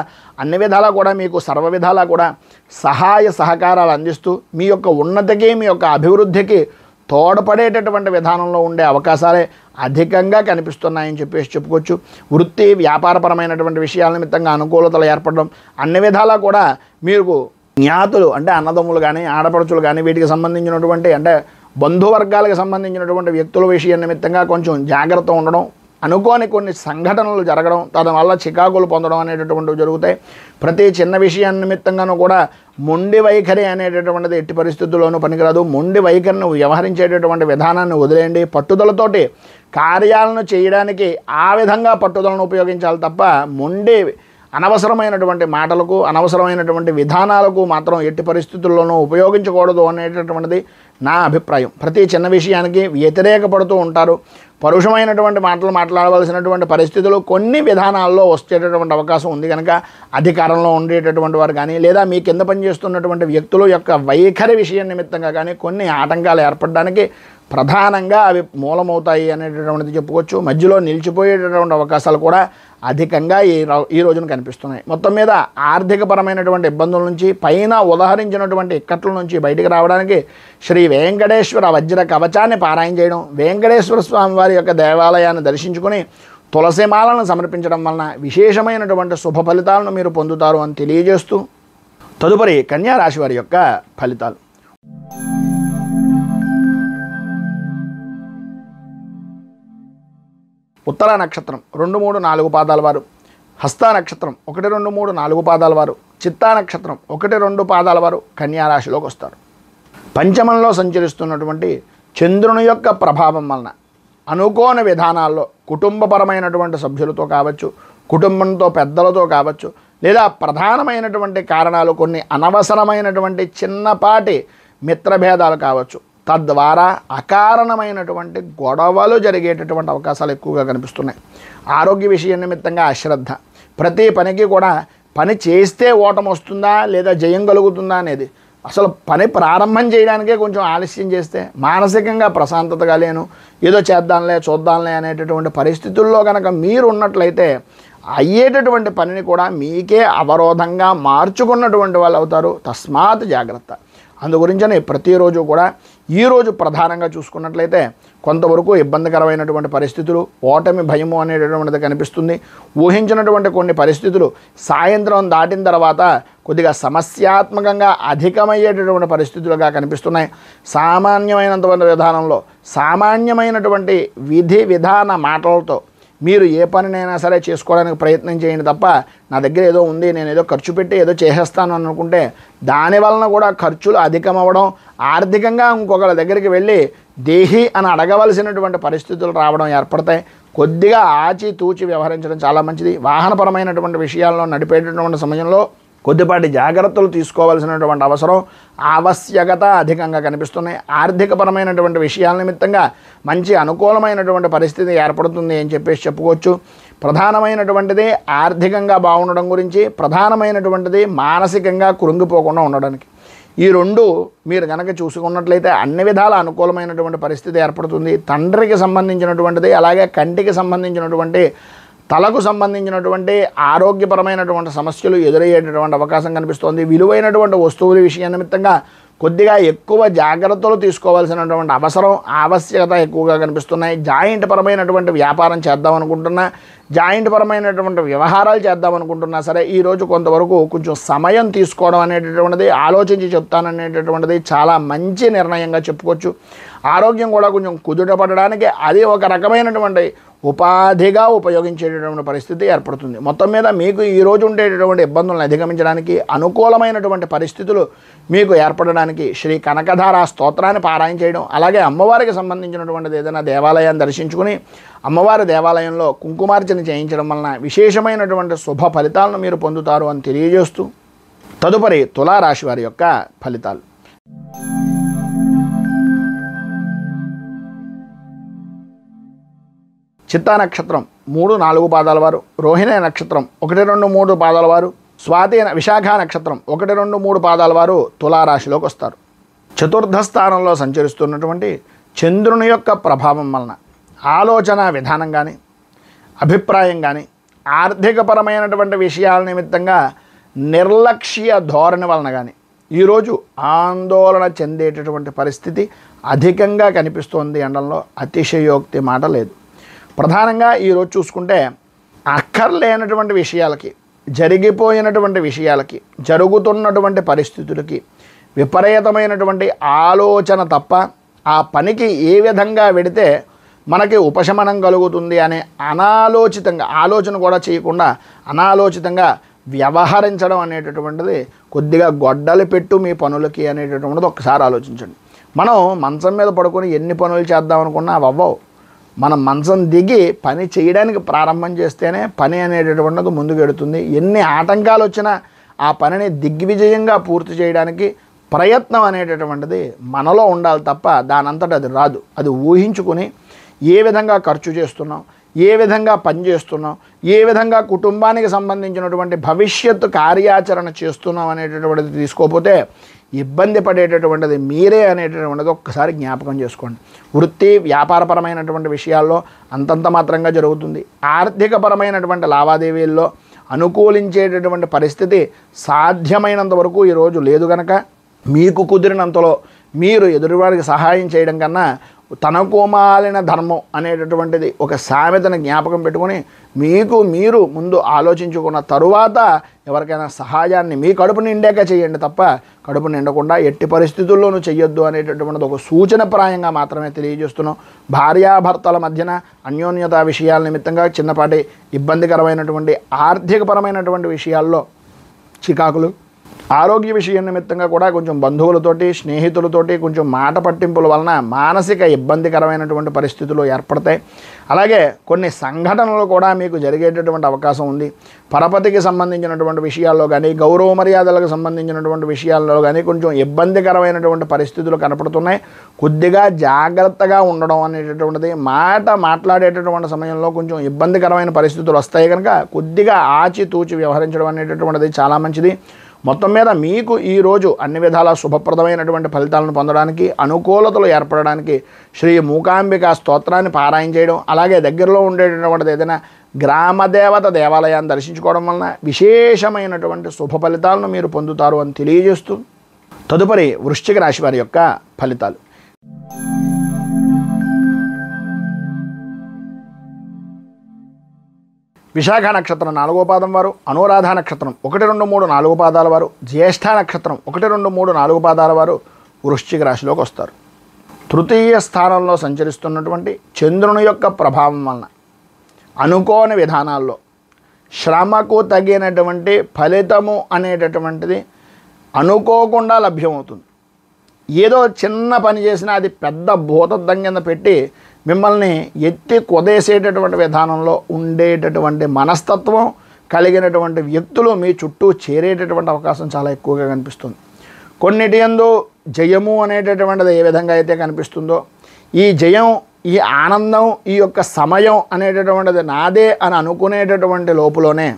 అన్ని విధాలా కూడా మీకు సర్వ విధాలా కూడా సహాయ సహకారాలు అందిస్తూ మీ యొక్క ఉన్నతికి, మీ యొక్క అభివృద్ధికి తోడ్పడేటటువంటి విధానంలో ఉండే అవకాశాలే అధికంగా కనిపిస్తున్నాయని చెప్పుకోవచ్చు. వృత్తి, వ్యాపారపరమైనటువంటి విషయాల నిమిత్తంగా అనుకూలతలు ఏర్పడడం, అన్ని విధాలా కూడా మీకు జ్ఞాతులు అంటే అన్నదమ్ములు కానీ, ఆడపడుచులు కానీ, వీటికి సంబంధించినటువంటి అంటే బంధువర్గాలకు సంబంధించినటువంటి వ్యక్తుల విషయం నిమిత్తంగా కొంచెం జాగ్రత్త ఉండడం, అనుకోని కొన్ని సంఘటనలు జరగడం, దానివల్ల చికాకులు పొందడం అనేటటువంటివి జరుగుతాయి. ప్రతి చిన్న విషయం నిమిత్తంగానూ కూడా మొండి వైఖరి అనేటటువంటిది ఎట్టి పరిస్థితుల్లోనూ పనికిరాదు. మొండి వైఖరిని వ్యవహరించేటటువంటి విధానాన్ని వదిలేయండి. పట్టుదలతోటి కార్యాలను చేయడానికి ఆ విధంగా పట్టుదలను ఉపయోగించాలి తప్ప మొండి అనవసరమైనటువంటి మాటలకు, అనవసరమైనటువంటి విధానాలకు మాత్రం ఎట్టి పరిస్థితుల్లోనూ ఉపయోగించకూడదు అనేటటువంటిది నా అభిప్రాయం. ప్రతి చిన్న విషయానికి వ్యతిరేకపడుతూ ఉంటారు. పరుషమైనటువంటి మాటలు మాట్లాడవలసినటువంటి పరిస్థితులు కొన్ని విధానాల్లో వచ్చేటటువంటి అవకాశం ఉంది. కనుక అధికారంలో ఉండేటటువంటి వారు కానీ, లేదా మీ కింద పనిచేస్తున్నటువంటి వ్యక్తుల యొక్క వైఖరి విషయం నిమిత్తంగా కానీ కొన్ని ఆటంకాలు ఏర్పడడానికి ప్రధానంగా అవి మూలమవుతాయి అనేటటువంటిది చెప్పుకోవచ్చు. మధ్యలో నిలిచిపోయేటటువంటి అవకాశాలు కూడా అధికంగా ఈ రోజున కనిపిస్తున్నాయి. మొత్తం మీద ఆర్థికపరమైనటువంటి ఇబ్బందుల నుంచి, పైన ఉదహరించినటువంటి ఇక్కట్ల నుంచి బయటికి రావడానికి శ్రీ వెంకటేశ్వర వజ్ర కవచాన్ని పారాయణ చేయడం, వెంకటేశ్వర స్వామి వారి యొక్క దేవాలయాన్ని దర్శించుకుని తులసిమాలను సమర్పించడం వలన విశేషమైనటువంటి శుభ ఫలితాలను మీరు పొందుతారు అని తెలియజేస్తూ, తదుపరి కన్యా రాశి వారి యొక్క ఫలితాలు. ఉత్తర నక్షత్రం 2, 3, 4 పాదాల వారు, హస్త నక్షత్రం 1, 2, 3, 4 పాదాల వారు, చిత్తా నక్షత్రం 1, 2 పాదాల వారు కన్యా రాశిలోకి వస్తారు. పంచమంలో సంచరిస్తున్నటువంటి చంద్రుని యొక్క ప్రభావం వలన అనుకోని విధానాల్లో కుటుంబపరమైనటువంటి సభ్యులతో కావచ్చు, కుటుంబంతో పెద్దలతో కావచ్చు, లేదా ప్రధానమైనటువంటి కారణాలు కొన్ని అనవసరమైనటువంటి చిన్నపాటి మిత్రభేదాలు కావచ్చు, తద్వారా అకారణమైనటువంటి గొడవలు జరిగేటటువంటి అవకాశాలు ఎక్కువగా కనిపిస్తున్నాయి. ఆరోగ్య విషయం నిమిత్తంగా అశ్రద్ధ, ప్రతి పనికి కూడా పని చేస్తే ఓటమి వస్తుందా లేదా జయం కలుగుతుందా అనేది, అసలు పని ప్రారంభం చేయడానికే కొంచెం ఆలస్యం చేస్తే మానసికంగా ప్రశాంతతగా లేను, ఏదో చేద్దాంలే చూద్దాంలే అనేటటువంటి పరిస్థితుల్లో కనుక మీరు ఉన్నట్లయితే అయ్యేటటువంటి పనిని కూడా మీకే అవరోధంగా మార్చుకున్నటువంటి వాళ్ళు అవుతారు. తస్మాత్ జాగ్రత్త. అందుగురించని ప్రతిరోజు కూడా ఈరోజు ప్రధానంగా చూసుకున్నట్లయితే కొంతవరకు ఇబ్బందికరమైనటువంటి పరిస్థితులు, ఓటమి భయము అనేటటువంటిది కనిపిస్తుంది. ఊహించినటువంటి కొన్ని పరిస్థితులు సాయంత్రం దాటిన తర్వాత కొద్దిగా సమస్యాత్మకంగా అధికమయ్యేటటువంటి పరిస్థితులుగా కనిపిస్తున్నాయి. సామాన్యమైనటువంటి విధానంలో సామాన్యమైనటువంటి విధి విధాన మాటలతో మీరు ఏ పనినైనా సరే చేసుకోవడానికి ప్రయత్నం చేయండి తప్ప నా దగ్గర ఏదో ఉంది, నేను ఏదో ఖర్చు పెట్టి ఏదో చేసేస్తాను అనుకుంటే దానివలన కూడా ఖర్చులు అధికమవ్వడం, ఆర్థికంగా ఇంకొకరి దగ్గరికి వెళ్ళి దేహి అని అడగవలసినటువంటి పరిస్థితులు రావడం ఏర్పడతాయి. కొద్దిగా ఆచితూచి వ్యవహరించడం చాలా మంచిది. వాహనపరమైనటువంటి విషయాల్లో నడిపేటటువంటి సమయంలో కొద్దిపాటి జాగ్రత్తలు తీసుకోవాల్సినటువంటి ఆవశ్యకత అధికంగా కనిపిస్తున్నాయి. ఆర్థికపరమైనటువంటి విషయాల నిమిత్తంగా మంచి అనుకూలమైనటువంటి పరిస్థితి ఏర్పడుతుంది అని చెప్పుకోవచ్చు. ప్రధానమైనటువంటిది ఆర్థికంగా బాగుండడం గురించి, ప్రధానమైనటువంటిది మానసికంగా కృంగిపోకుండా ఉండడానికి. ఈ రెండు మీరు కనుక చూసుకున్నట్లయితే అన్ని విధాల అనుకూలమైనటువంటి పరిస్థితి ఏర్పడుతుంది. తండ్రికి సంబంధించినటువంటిది, అలాగే కంటికి సంబంధించినటువంటి, తలకు సంబంధించినటువంటి ఆరోగ్యపరమైనటువంటి సమస్యలు ఎదురయ్యేటటువంటి అవకాశం కనిపిస్తోంది. విలువైనటువంటి వస్తువుల విషయ నిమిత్తంగా కొద్దిగా ఎక్కువ జాగ్రత్తలు తీసుకోవాల్సినటువంటి ఆవశ్యకత ఎక్కువగా కనిపిస్తున్నాయి. జాయింట్ పరమైనటువంటి వ్యాపారం చేద్దాం అనుకుంటున్నా, జాయింట్ పరమైనటువంటి వ్యవహారాలు చేద్దాం అనుకుంటున్నా సరే ఈరోజు కొంతవరకు కొంచెం సమయం తీసుకోవడం అనేటటువంటిది, ఆలోచించి చెప్తాననేటటువంటిది చాలా మంచి నిర్ణయంగా చెప్పుకోవచ్చు. ఆరోగ్యం కూడా కొంచెం కుదుటపడడానికి అది ఒక రకమైనటువంటి ఉపాధిగా ఉపయోగించేటటువంటి పరిస్థితి ఏర్పడుతుంది. మొత్తం మీద మీకు ఈరోజు ఉండేటటువంటి ఇబ్బందులను అధిగమించడానికి, అనుకూలమైనటువంటి పరిస్థితులు మీకు ఏర్పడడానికి శ్రీ కనకధార స్తోత్రాన్ని పారాయణ చేయడం, అలాగే అమ్మవారికి సంబంధించినటువంటిది ఏదైనా దేవాలయాన్ని దర్శించుకుని అమ్మవారి దేవాలయంలో కుంకుమార్చన చేయించడం వలన విశేషమైనటువంటి శుభ ఫలితాలను మీరు పొందుతారు అని తెలియజేస్తూ తదుపరి తులారాశి వారి యొక్క ఫలితాలు. చిత్తా నక్షత్రం 3-4 పాదాల వారు, రోహిణి నక్షత్రం 1-2-3 పాదాల వారు, స్వాతి విశాఖ నక్షత్రం 1-2-3 పాదాల వారు తులారాశిలోకి వస్తారు. చతుర్థ స్థానంలో సంచరిస్తున్నటువంటి చంద్రుని యొక్క ప్రభావం వలన ఆలోచన విధానం కానీ, అభిప్రాయం కానీ, ఆర్థికపరమైనటువంటి విషయాల నిమిత్తంగా నిర్లక్ష్య ధోరణి వలన కానీ ఈరోజు ఆందోళన చెందేటటువంటి పరిస్థితి అధికంగా కనిపిస్తోంది అనడంలో అతిశయోక్తి మాట లేదు. ప్రధానంగా ఈరోజు చూసుకుంటే అక్కర్లేనటువంటి విషయాలకి, జరిగిపోయినటువంటి విషయాలకి, జరుగుతున్నటువంటి పరిస్థితులకి విపరీతమైనటువంటి ఆలోచన తప్ప ఆ పనికి ఏ విధంగా వెడితే మనకి ఉపశమనం కలుగుతుంది అనే అనాలోచితంగా, ఆలోచన కూడా చేయకుండా అనాలోచితంగా వ్యవహరించడం అనేటటువంటిది కొద్దిగా గొడ్డలి పెట్టు మీ పనులకి అనేటటువంటిది ఒకసారి ఆలోచించండి. మనం మంచం మీద పడుకొని ఎన్ని పనులు చేద్దాం అనుకున్నా అవ్వవు. మనం మంచం దిగి పని చేయడానికి ప్రారంభం చేస్తేనే పని అనేటటువంటిది ముందుకు వెడుతుంది. ఎన్ని ఆటంకాలు వచ్చినా ఆ పనిని దిగ్విజయంగా పూర్తి చేయడానికి ప్రయత్నం అనేటటువంటిది మనలో ఉండాలి తప్ప దానంతటా అది రాదు. అది ఊహించుకుని ఏ విధంగా ఖర్చు చేస్తున్నాం, ఏ విధంగా పని చేస్తున్నాం, ఏ విధంగా కుటుంబానికి సంబంధించినటువంటి భవిష్యత్తు కార్యాచరణ చేస్తున్నాం అనేటటువంటిది తీసుకోకపోతే ఇబ్బంది పడేటటువంటిది మీరే అనేటటువంటిది ఒక్కసారి జ్ఞాపకం చేసుకోండి. వృత్తి వ్యాపారపరమైనటువంటి విషయాల్లో అంతంత మాత్రంగా జరుగుతుంది. ఆర్థికపరమైనటువంటి లావాదేవీల్లో అనుకూలించేటటువంటి పరిస్థితి సాధ్యమైనంత వరకు ఈరోజు లేదు కనుక మీకు కుదిరినంతలో మీరు ఎదురువారికి సహాయం చేయడం కన్నా తనకు మాలిన ధర్మం అనేటటువంటిది ఒక సామెతను జ్ఞాపకం పెట్టుకొని మీకు మీరు ముందు ఆలోచించుకున్న తరువాత ఎవరికైనా సహాయాన్ని మీ కడుపు నిండాక చేయండి తప్ప కడుపు నిండకుండా ఎట్టి పరిస్థితుల్లోనూ చెయ్యొద్దు అనేటటువంటిది ఒక సూచనప్రాయంగా మాత్రమే తెలియజేస్తున్నాం. భార్యాభర్తల మధ్యన అన్యోన్యత విషయాల నిమిత్తంగా చిన్నపాటి ఇబ్బందికరమైనటువంటి ఆర్థికపరమైనటువంటి విషయాల్లో చికాకులు, ఆరోగ్య విషయం నిమిత్తంగా కూడా కొంచెం బంధువులతోటి, స్నేహితులతోటి కొంచెం మాట పట్టింపుల వలన మానసిక ఇబ్బందికరమైనటువంటి పరిస్థితులు ఏర్పడతాయి. అలాగే కొన్ని సంఘటనలు కూడా మీకు జరిగేటటువంటి అవకాశం ఉంది. పరపతికి సంబంధించినటువంటి విషయాల్లో కానీ, గౌరవ మర్యాదలకు సంబంధించినటువంటి విషయాల్లో కానీ కొంచెం ఇబ్బందికరమైనటువంటి పరిస్థితులు కనపడుతున్నాయి. కొద్దిగా జాగ్రత్తగా ఉండడం అనేటటువంటిది, మాట్లాడేటటువంటి సమయంలో కొంచెం ఇబ్బందికరమైన పరిస్థితులు వస్తాయి కనుక కొద్దిగా ఆచితూచి వ్యవహరించడం అనేటటువంటిది చాలా మంచిది. మొత్తం మీద మీకు ఈరోజు అన్ని విధాల శుభప్రదమైనటువంటి ఫలితాలను పొందడానికి, అనుకూలతలు ఏర్పడడానికి శ్రీ మూకాంబిక స్తోత్రాన్ని పారాయణ చేయడం, అలాగే దగ్గరలో ఉండేటటువంటిది ఏదైనా గ్రామదేవత దేవాలయాన్ని దర్శించుకోవడం వలన విశేషమైనటువంటి శుభ ఫలితాలను మీరు పొందుతారు అని తెలియజేస్తూ తదుపరి వృశ్చిక రాశి వారి యొక్క ఫలితాలు. విశాఖ నక్షత్రం 4వ పాదం వారు, అనురాధ నక్షత్రం 1, 2, 3, 4 పాదాల వారు, జ్యేష్ఠ నక్షత్రం 1, 2, 3, 4 పాదాల వారు వృశ్చిక రాశిలోకి వస్తారు. తృతీయ స్థానంలో సంచరిస్తున్నటువంటి చంద్రుని యొక్క ప్రభావం వలన అనుకోని విధానాల్లో శ్రమకు తగినటువంటి ఫలితము అనేటటువంటిది అనుకోకుండా లభ్యమవుతుంది. ఏదో చిన్న పని చేసినా అది పెద్ద భూతద్దం కింద పెట్టి మిమ్మల్ని ఎత్తి కొదేసేటటువంటి విధానంలో ఉండేటటువంటి మనస్తత్వం కలిగినటువంటి వ్యక్తులు మీ చుట్టూ చేరేటటువంటి అవకాశం చాలా ఎక్కువగా కనిపిస్తుంది. కొన్నిటి యందు జయము అనేటటువంటిది ఏ విధంగా అయితే కనిపిస్తుందో ఈ జయం ఈ ఆనందం, ఈ యొక్క సమయం అనేటటువంటిది నాదే అని అనుకునేటటువంటి లోపులోనే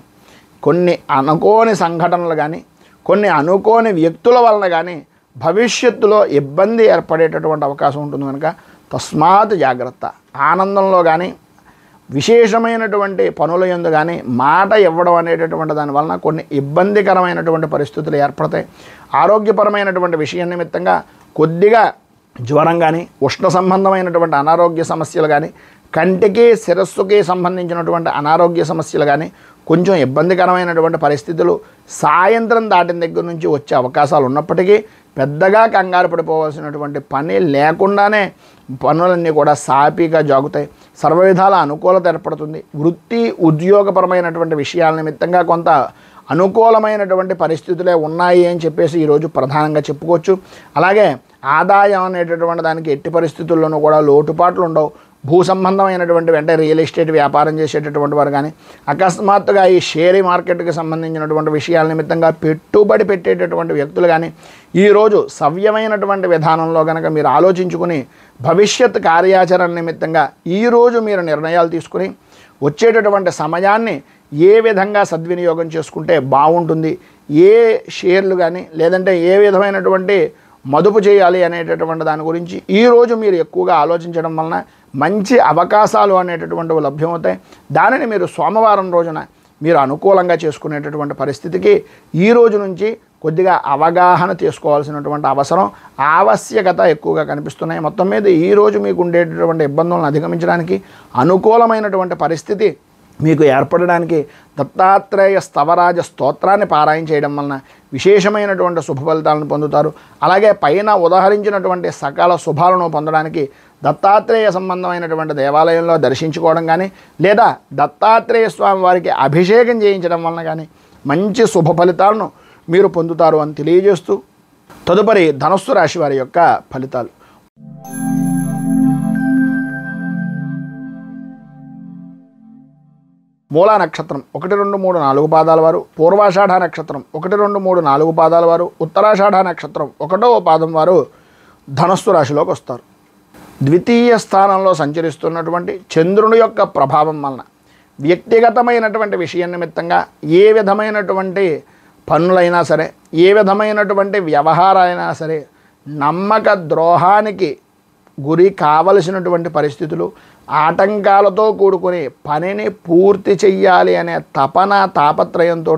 కొన్ని అనుకోని సంఘటనలు కానీ, కొన్ని అనుకోని వ్యక్తుల వలన కానీ భవిష్యత్తులో ఇబ్బంది ఏర్పడేటటువంటి అవకాశం ఉంటుంది. కనుక తస్మాత్ జాగ్రత్త. ఆనందంలో కానీ, విశేషమైనటువంటి పనుల యందు కానీ మాట ఇవ్వడం అనేటటువంటి దానివలన కొన్ని ఇబ్బందికరమైనటువంటి పరిస్థితులు ఏర్పడతాయి. ఆరోగ్యపరమైనటువంటి విషయం నిమిత్తంగా కొద్దిగా జ్వరం కానీ, ఉష్ణ సంబంధమైనటువంటి అనారోగ్య సమస్యలు కానీ, కంటికి శిరస్సుకి సంబంధించినటువంటి అనారోగ్య సమస్యలు కానీ, కొంచెం ఇబ్బందికరమైనటువంటి పరిస్థితులు సాయంత్రం దాటిన దగ్గర నుంచి వచ్చే అవకాశాలు ఉన్నప్పటికీ పెద్దగా కంగారు పడిపోవాల్సినటువంటి పని లేకుండానే పనులన్నీ కూడా సాఫీగా జాగుతాయి. సర్వవిధాల అనుకూలత ఏర్పడుతుంది. వృత్తి ఉద్యోగపరమైనటువంటి విషయాల నిమిత్తంగా కొంత అనుకూలమైనటువంటి పరిస్థితులే ఉన్నాయి అని చెప్పేసి ఈరోజు ప్రధానంగా చెప్పుకోవచ్చు. అలాగే ఆదాయం అనేటటువంటి దానికి ఎట్టి పరిస్థితుల్లోనూ కూడా లోటుపాట్లు ఉండవు. భూ సంబంధమైనటువంటి వెంటనే రియల్ ఎస్టేట్ వ్యాపారం చేసేటటువంటి వారు కానీ, అకస్మాత్తుగా ఈ షేర్ మార్కెట్కి సంబంధించినటువంటి విషయాల నిమిత్తంగా పెట్టుబడి పెట్టేటటువంటి వ్యక్తులు కానీ ఈరోజు సవ్యమైనటువంటి విధానంలో కనుక మీరు ఆలోచించుకుని భవిష్యత్ కార్యాచరణ నిమిత్తంగా ఈరోజు మీరు నిర్ణయాలు తీసుకుని వచ్చేటటువంటి సమయాన్ని ఏ విధంగా సద్వినియోగం చేసుకుంటే బాగుంటుంది, ఏ షేర్లు కానీ లేదంటే ఏ విధమైనటువంటి మదుపు చేయాలి అనేటటువంటి దాని గురించి ఈరోజు మీరు ఎక్కువగా ఆలోచించడం వలన మంచి అవకాశాలు అనేటటువంటివి లభ్యమవుతాయి. దానిని మీరు సోమవారం రోజున మీరు అనుకూలంగా చేసుకునేటటువంటి పరిస్థితికి ఈ రోజు నుంచి కొద్దిగా అవగాహన తీసుకోవాల్సినటువంటి అవసరం, ఆవశ్యకత ఎక్కువగా కనిపిస్తున్నాయి. మొత్తం మీద ఈరోజు మీకు ఉండేటటువంటి ఇబ్బందులను అధిగమించడానికి అనుకూలమైనటువంటి పరిస్థితి మీకు ఏర్పడడానికి దత్తాత్రేయ స్తవరాజ స్తోత్రాన్ని పారాయణ చేయడం వలన విశేషమైనటువంటి శుభ ఫలితాలను పొందుతారు. అలాగే పైన ఉదాహరించినటువంటి సకల శుభాలను పొందడానికి దత్తాత్రేయ సంబంధమైనటువంటి దేవాలయంలో దర్శించుకోవడం కానీ లేదా దత్తాత్రేయ స్వామి వారికి అభిషేకం చేయించడం వలన కానీ మంచి శుభ ఫలితాలను మీరు పొందుతారు అని తెలియజేస్తూ తదుపరి ధనుస్సు రాశి వారి యొక్క ఫలితాలు. మూలా నక్షత్రం 1, 2, 3, 4 పాదాల వారు, పూర్వాషాఢ నక్షత్రం 1, 2, 3, 4 పాదాల వారు, ఉత్తరాషాఢ నక్షత్రం 1వ పాదం వారు ధనస్సు రాశిలోకి వస్తారు. ద్వితీయ స్థానంలో సంచరిస్తున్నటువంటి చంద్రుని యొక్క ప్రభావం వలన వ్యక్తిగతమైనటువంటి విషయం నిమిత్తంగా ఏ విధమైనటువంటి పనులైనా సరే, ఏ విధమైనటువంటి వ్యవహారాలైనా సరే నమ్మక ద్రోహానికి గురి కావలసినటువంటి పరిస్థితులు, ఆటంకాలతో కూడుకుని పనిని పూర్తి చెయ్యాలి అనే తపన తాపత్రయంతో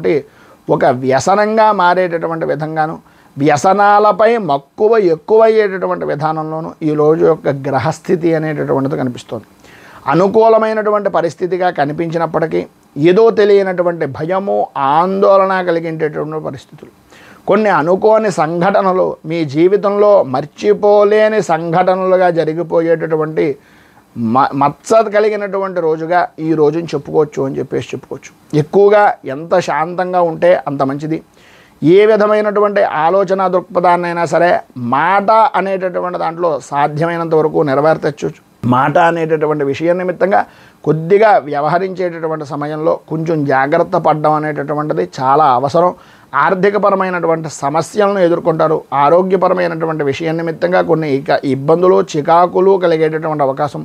ఒక వ్యసనంగా మారేటటువంటి విధంగాను, వ్యసనాలపై మక్కువ ఎక్కువయ్యేటటువంటి విధానంలోనూ ఈరోజు యొక్క గ్రహస్థితి అనేటటువంటిది కనిపిస్తుంది. అనుకూలమైనటువంటి పరిస్థితిగా కనిపించినప్పటికీ ఏదో తెలియనటువంటి భయము, ఆందోళన కలిగేటటువంటి పరిస్థితులు, కొన్ని అనుకోని సంఘటనలు మీ జీవితంలో మర్చిపోలేని సంఘటనలుగా జరిగిపోయేటటువంటి మత్స కలిగినటువంటి రోజుగా ఈ రోజుని చెప్పుకోవచ్చు అని చెప్పుకోవచ్చు. ఎక్కువగా ఎంత శాంతంగా ఉంటే అంత మంచిది. ఏ విధమైనటువంటి ఆలోచన దృక్పథాన్నైనా సరే మాట అనేటటువంటి దాంట్లో సాధ్యమైనంత వరకు నెరవేర్చచ్చు. మాట అనేటటువంటి విషయం నిమిత్తంగా కొద్దిగా వ్యవహరించేటటువంటి సమయంలో కొంచెం జాగ్రత్త పడడం అనేటటువంటిది చాలా అవసరం. ఆర్థికపరమైనటువంటి సమస్యలను ఎదుర్కొంటారు. ఆరోగ్యపరమైనటువంటి విషయం నిమిత్తంగా కొన్ని ఇబ్బందులు, చికాకులు కలిగేటటువంటి అవకాశం.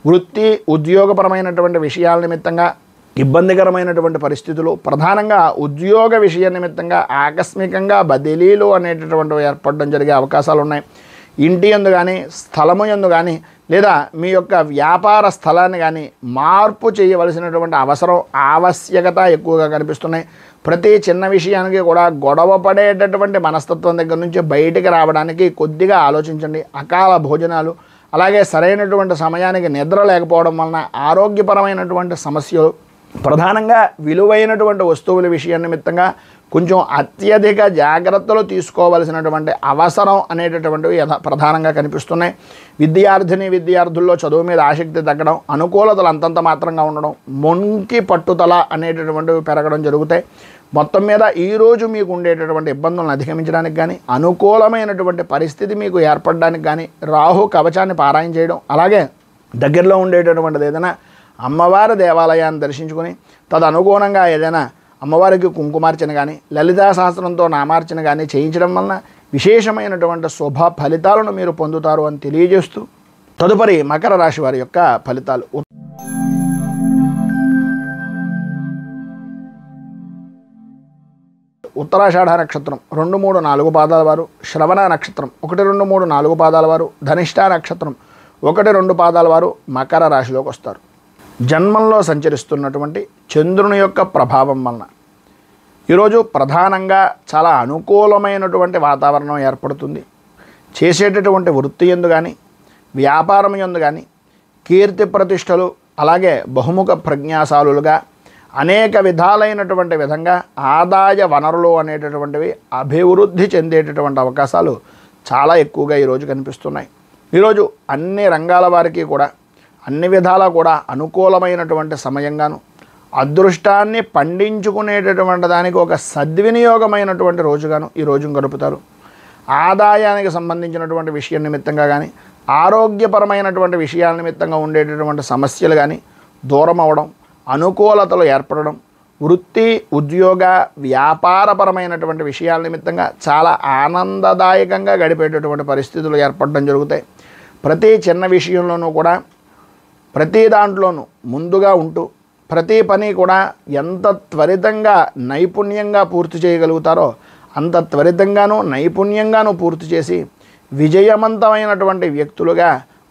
వృత్తి ఉద్యోగపరమైనటువంటి విషయాల నిమిత్తంగా ఇబ్బందికరమైనటువంటి పరిస్థితులు, ప్రధానంగా ఉద్యోగ విషయ నిమిత్తంగా ఆకస్మికంగా బదిలీలు అనేటటువంటివి ఏర్పడడం జరిగే అవకాశాలు ఉన్నాయి. ఇంటి యందు కానీ, స్థలము యందు కానీ లేదా మీ యొక్క వ్యాపార స్థలాన్ని కానీ మార్పు చేయవలసినటువంటి అవసరం, ఆవశ్యకత ఎక్కువగా కనిపిస్తున్నాయి. ప్రతి చిన్న విషయానికి కూడా గొడవ పడేటటువంటి మనస్తత్వం దగ్గర నుంచి బయటికి రావడానికి కొద్దిగా ఆలోచించండి. అకాల భోజనాలు, అలాగే సరైనటువంటి సమయానికి నిద్ర లేకపోవడం వలన ఆరోగ్యపరమైనటువంటి సమస్యలు, ప్రధానంగా విలువైనటువంటి వస్తువుల విషయం నిమిత్తంగా కొంచెం అత్యధిక జాగ్రత్తలు తీసుకోవలసినటువంటి అవసరం అనేటటువంటివి ప్రధానంగా కనిపిస్తున్నాయి. విద్యార్థుల్లో చదువు మీద ఆసక్తి తగ్గడం, అనుకూలతలు అంతంత మాత్రంగా ఉండడం, మొంకి పట్టుదల అనేటటువంటివి పెరగడం జరుగుతాయి. మొత్తం మీద ఈరోజు మీకు ఉండేటటువంటి ఇబ్బందులను అధిగమించడానికి కానీ, అనుకూలమైనటువంటి పరిస్థితి మీకు ఏర్పడడానికి కానీ రాహు కవచాన్ని పారాయణ చేయడం, అలాగే దగ్గరలో ఉండేటటువంటిది ఏదైనా అమ్మవారి దేవాలయాన్ని దర్శించుకొని తదనుగుణంగా ఏదైనా అమ్మవారికి కుంకుమార్చన కానీ, లలితా సహస్రంతో నామార్చన కానీ చేయించడం వలన విశేషమైనటువంటి శుభ ఫలితాలను మీరు పొందుతారు అని తెలియజేస్తూ తదుపరి మకర రాశి వారి యొక్క ఫలితాలు. ఉత్తరాషాఢ నక్షత్రం 2, 3, 4 పాదాల వారు, శ్రవణ నక్షత్రం 1, 2, 3, 4 పాదాల వారు, ధనిష్ట నక్షత్రం 1, 2 పాదాల వారు మకర రాశిలోకి వస్తారు. జన్మంలో సంచరిస్తున్నటువంటి చంద్రుని యొక్క ప్రభావం వలన ఈరోజు ప్రధానంగా చాలా అనుకూలమైనటువంటి వాతావరణం ఏర్పడుతుంది. చేసేటటువంటి వృత్తి యందు కానీ, వ్యాపారం యందు కానీ కీర్తి ప్రతిష్టలు, అలాగే బహుముఖ ప్రజ్ఞాశాలులుగా అనేక విధాలైనటువంటి విధంగా ఆదాయ వనరులు అనేటటువంటివి అభివృద్ధి చెందేటటువంటి అవకాశాలు చాలా ఎక్కువగా ఈరోజు కనిపిస్తున్నాయి. ఈరోజు అన్ని రంగాల వారికి కూడా అన్ని విధాలా కూడా అనుకూలమైనటువంటి సమయంగాను, అదృష్టాన్ని పండించుకునేటటువంటి దానికి ఒక సద్వినియోగమైనటువంటి రోజుగాను ఈ రోజును గడుపుతారు. ఆదాయానికి సంబంధించినటువంటి విషయం నిమిత్తంగా కానీ, ఆరోగ్యపరమైనటువంటి విషయాల నిమిత్తంగా ఉండేటటువంటి సమస్యలు కానీ దూరం అవ్వడం, అనుకూలతలు ఏర్పడడం, వృత్తి ఉద్యోగ వ్యాపారపరమైనటువంటి విషయాల నిమిత్తంగా చాలా ఆనందదాయకంగా గడిపేటటువంటి పరిస్థితులు ఏర్పడడం జరుగుతాయి. ప్రతి చిన్న విషయంలోనూ కూడా ప్రతి దాంట్లోనూ ముందుగా ఉంటూ ప్రతి పని కూడా ఎంత త్వరితంగా నైపుణ్యంగా పూర్తి చేయగలుగుతారో అంత త్వరితంగానూ నైపుణ్యంగానూ పూర్తి చేసి విజయవంతమైనటువంటి వ్యక్తులుగా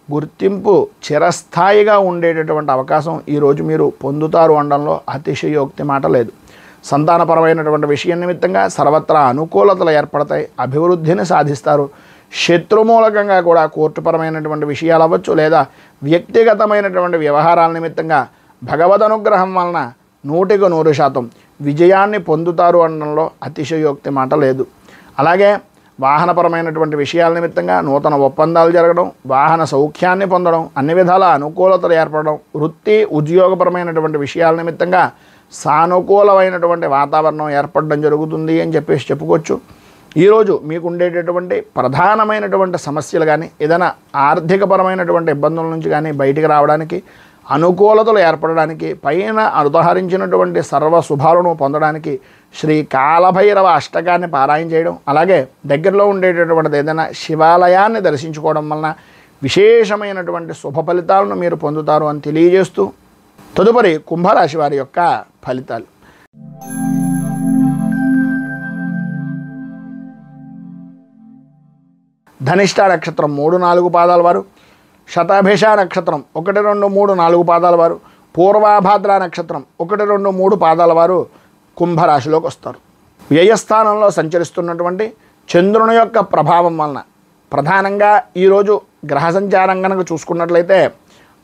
గుర్తింపు చిరస్థాయిగా ఉండేటటువంటి అవకాశం ఈరోజు మీరు పొందుతారు అనడంలో అతిశయోక్తి మాట లేదు. సంతానపరమైనటువంటి విషయం నిమిత్తంగా సర్వత్రా అనుకూలతలు ఏర్పడతాయి, అభివృద్ధిని సాధిస్తారు. శత్రుమూలకంగా కూడా కోర్టుపరమైనటువంటి విషయాలు అవ్వచ్చు, లేదా వ్యక్తిగతమైనటువంటి వ్యవహారాల నిమిత్తంగా భగవద్ అనుగ్రహం వలన 100% విజయాన్ని పొందుతారు అనడంలో అతిశయోక్తి మాట లేదు. అలాగే వాహనపరమైనటువంటి విషయాల నిమిత్తంగా నూతన ఒప్పందాలు జరగడం, వాహన సౌఖ్యాన్ని పొందడం, అన్ని విధాల అనుకూలతలు ఏర్పడడం, వృత్తి ఉద్యోగపరమైనటువంటి విషయాల నిమిత్తంగా సానుకూలమైనటువంటి వాతావరణం ఏర్పడడం జరుగుతుంది అని చెప్పేసి చెప్పుకోవచ్చు. ఈరోజు మీకు ఉండేటటువంటి ప్రధానమైనటువంటి సమస్యలు కానీ, ఏదైనా ఆర్థికపరమైనటువంటి ఇబ్బందుల నుంచి కానీ బయటికి రావడానికి, అనుకూలతలు ఏర్పడడానికి, పైన ఉదహరించినటువంటి సర్వ శుభాలను పొందడానికి శ్రీ కాలభైరవ అష్టకాన్ని పారాయణ చేయడం, అలాగే దగ్గరలో ఉండేటటువంటిది ఏదైనా శివాలయాన్ని దర్శించుకోవడం వలన విశేషమైనటువంటి శుభ ఫలితాలను మీరు పొందుతారు అని తెలియజేస్తూ, తదుపరి కుంభరాశి వారి యొక్క ఫలితాలు. ధనిష్ట నక్షత్రం 3, 4 పాదాల వారు, శతభిష నక్షత్రం 1, 2, 3, 4 పాదాల వారు, పూర్వాభాద్ర నక్షత్రం 1, 2, 3 పాదాల వారు కుంభరాశిలోకి వస్తారు. వ్యయస్థానంలో సంచరిస్తున్నటువంటి చంద్రుని యొక్క ప్రభావం వలన ప్రధానంగా ఈరోజు గ్రహ సంచారం కనుక చూసుకున్నట్లయితే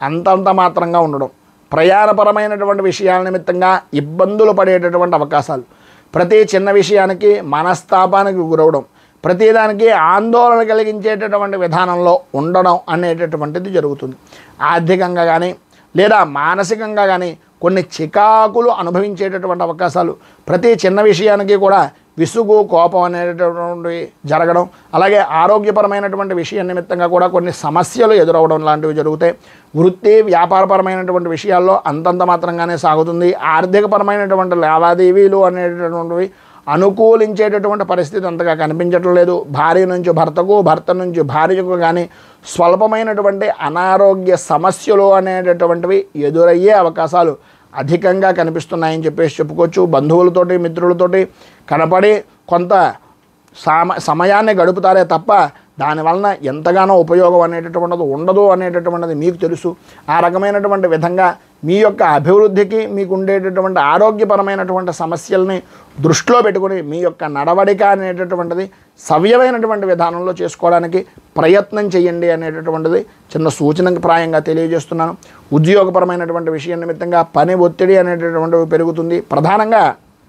అంతంత మాత్రంగా ఉండడం, ప్రయాణపరమైనటువంటి విషయాల నిమిత్తంగా ఇబ్బందులు పడేటటువంటి అవకాశాలు, ప్రతి చిన్న విషయానికి మనస్తాపానికి గురవడం, ప్రతిదానికి ఆందోళన కలిగించేటటువంటి విధానంలో ఉండడం అనేటటువంటిది జరుగుతుంది. ఆర్థికంగా కానీ లేదా మానసికంగా కానీ కొన్ని చికాకులు అనుభవించేటటువంటి అవకాశాలు, ప్రతి చిన్న విషయానికి కూడా విసుగు కోపం అనేటటువంటి జరగడం, అలాగే ఆరోగ్యపరమైనటువంటి విషయం నిమిత్తంగా కూడా కొన్ని సమస్యలు ఎదురవడం లాంటివి జరుగుతాయి. వృత్తి వ్యాపారపరమైనటువంటి విషయాల్లో అంతంత మాత్రంగానే సాగుతుంది. ఆర్థికపరమైనటువంటి లావాదేవీలు అనేటటువంటివి అనుకూలించేటటువంటి పరిస్థితి అంతగా కనిపించటం లేదు. భార్య నుంచి భర్తకు, భర్త నుంచి భార్యకు కానీ స్వల్పమైనటువంటి అనారోగ్య సమస్యలు అనేటటువంటివి ఎదురయ్యే అవకాశాలు అధికంగా కనిపిస్తున్నాయని చెప్పేసి చెప్పుకోవచ్చు. బంధువులతోటి మిత్రులతోటి కనపడి కొంత సమయాన్ని గడుపుతారే తప్ప దానివలన ఎంతగానో ఉపయోగం అనేటటువంటిది ఉండదు అనేటటువంటిది మీకు తెలుసు. ఆ రకమైనటువంటి విధంగా మీ యొక్క అభివృద్ధికి, మీకు ఉండేటటువంటి ఆరోగ్యపరమైనటువంటి సమస్యల్ని దృష్టిలో పెట్టుకుని మీ యొక్క నడవడిక అనేటటువంటిది సవ్యమైనటువంటి విధానంలో చేసుకోవడానికి ప్రయత్నం చేయండి అనేటటువంటిది చిన్న సూచనకి ప్రాయంగా తెలియజేస్తున్నాను. ఉద్యోగపరమైనటువంటి విషయం నిమిత్తంగా పని ఒత్తిడి అనేటటువంటివి పెరుగుతుంది. ప్రధానంగా